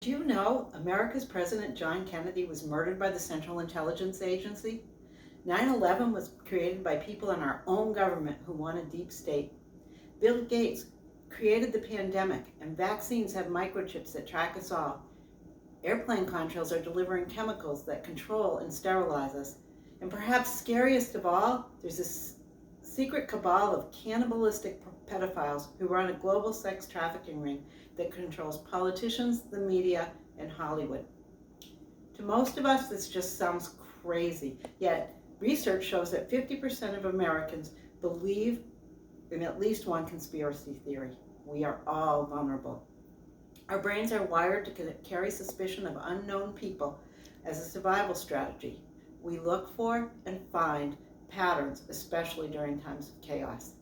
Do you know America's President John Kennedy was murdered by the Central Intelligence Agency? 9/11 was created by people in our own government who want a deep state. Bill Gates created the pandemic, and vaccines have microchips that track us all. Airplane contrails are delivering chemicals that control and sterilize us. And perhaps scariest of all, there's a secret cabal of cannibalistic pedophiles who run a global sex trafficking ring that controls politicians, the media, and Hollywood. To most of us, this just sounds crazy, yet research shows that 50% of Americans believe in at least one conspiracy theory. We are all vulnerable. Our brains are wired to carry suspicion of unknown people as a survival strategy. We look for and find patterns, especially during times of chaos.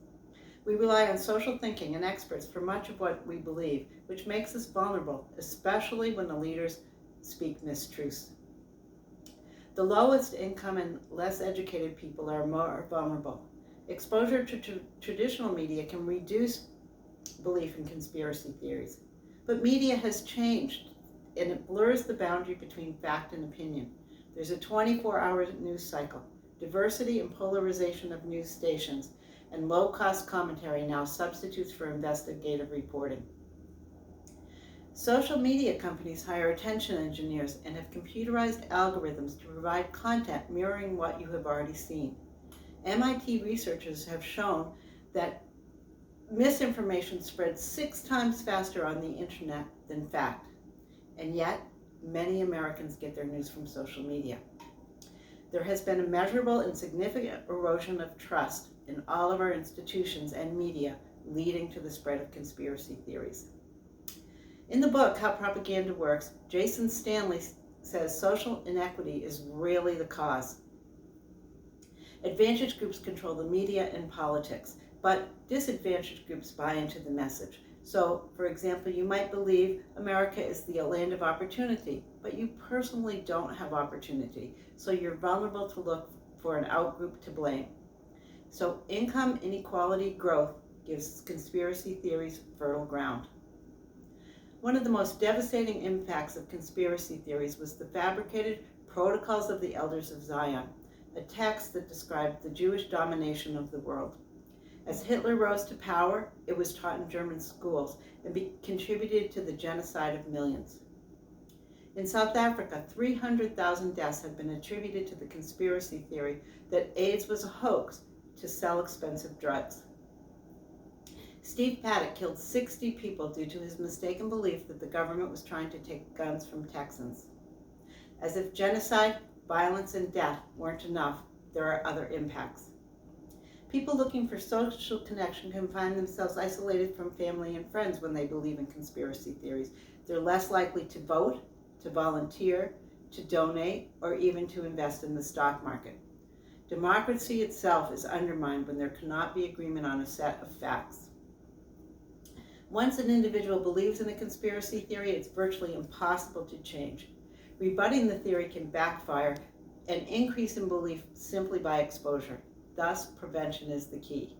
We rely on social thinking and experts for much of what we believe, which makes us vulnerable, especially when the leaders speak mistruths. The lowest income and less educated people are more vulnerable. Exposure to traditional media can reduce belief in conspiracy theories. But media has changed, and it blurs the boundary between fact and opinion. There's a 24-hour news cycle. Diversity and polarization of news stations and low-cost commentary now substitutes for investigative reporting. Social media companies hire attention engineers and have computerized algorithms to provide content mirroring what you have already seen. MIT researchers have shown that misinformation spreads 6 times faster on the internet than fact, and yet many Americans get their news from social media. There has been a measurable and significant erosion of trust in all of our institutions and media, leading to the spread of conspiracy theories. In the book, How Propaganda Works, Jason Stanley says social inequity is really the cause. Advantaged groups control the media and politics, but disadvantaged groups buy into the message. So, for example, you might believe America is the land of opportunity, but you personally don't have opportunity, so you're vulnerable to look for an outgroup to blame. So income inequality growth gives conspiracy theories fertile ground. One of the most devastating impacts of conspiracy theories was the fabricated Protocols of the Elders of Zion, a text that described the Jewish domination of the world. As Hitler rose to power, it was taught in German schools and contributed to the genocide of millions. In South Africa, 300,000 deaths have been attributed to the conspiracy theory that AIDS was a hoax to sell expensive drugs. Steve Paddock killed 60 people due to his mistaken belief that the government was trying to take guns from Texans. As if genocide, violence, and death weren't enough, there are other impacts. People looking for social connection can find themselves isolated from family and friends when they believe in conspiracy theories. They're less likely to vote, to volunteer, to donate, or even to invest in the stock market. Democracy itself is undermined when there cannot be agreement on a set of facts. Once an individual believes in a conspiracy theory, it's virtually impossible to change. Rebutting the theory can backfire and increase in belief simply by exposure. Thus, prevention is the key.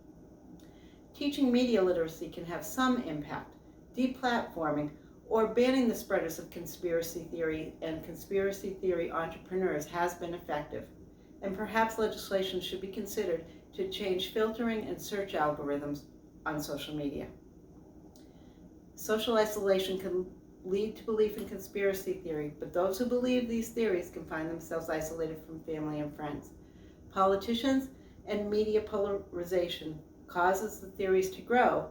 Teaching media literacy can have some impact. Deplatforming or banning the spreaders of conspiracy theory and conspiracy theory entrepreneurs has been effective, and perhaps legislation should be considered to change filtering and search algorithms on social media. Social isolation can lead to belief in conspiracy theory, but those who believe these theories can find themselves isolated from family and friends. Politicians and media polarization causes the theories to grow,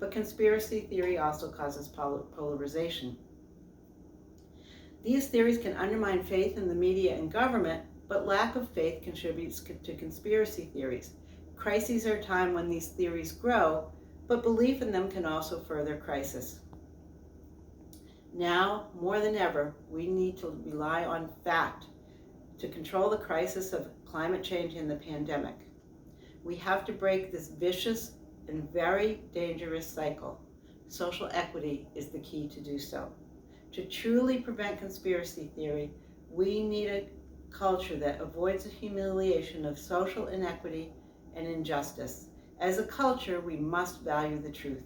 but conspiracy theory also causes polarization. These theories can undermine faith in the media and government, but lack of faith contributes to conspiracy theories. Crises are a time when these theories grow, but belief in them can also further crisis. Now, more than ever, we need to rely on fact to control the crisis of climate change and the pandemic. We have to break this vicious and very dangerous cycle. Social equity is the key to do so. To truly prevent conspiracy theory, we need a culture that avoids the humiliation of social inequity and injustice. As a culture, we must value the truth.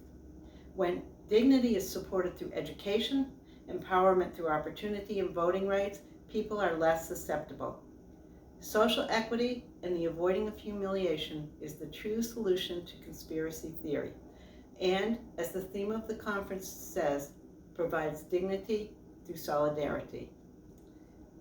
When dignity is supported through education empowerment through opportunity and voting rights, people are less susceptible. Social equity and the avoiding of humiliation is the true solution to conspiracy theory, and, as the theme of the conference says, provides dignity through solidarity.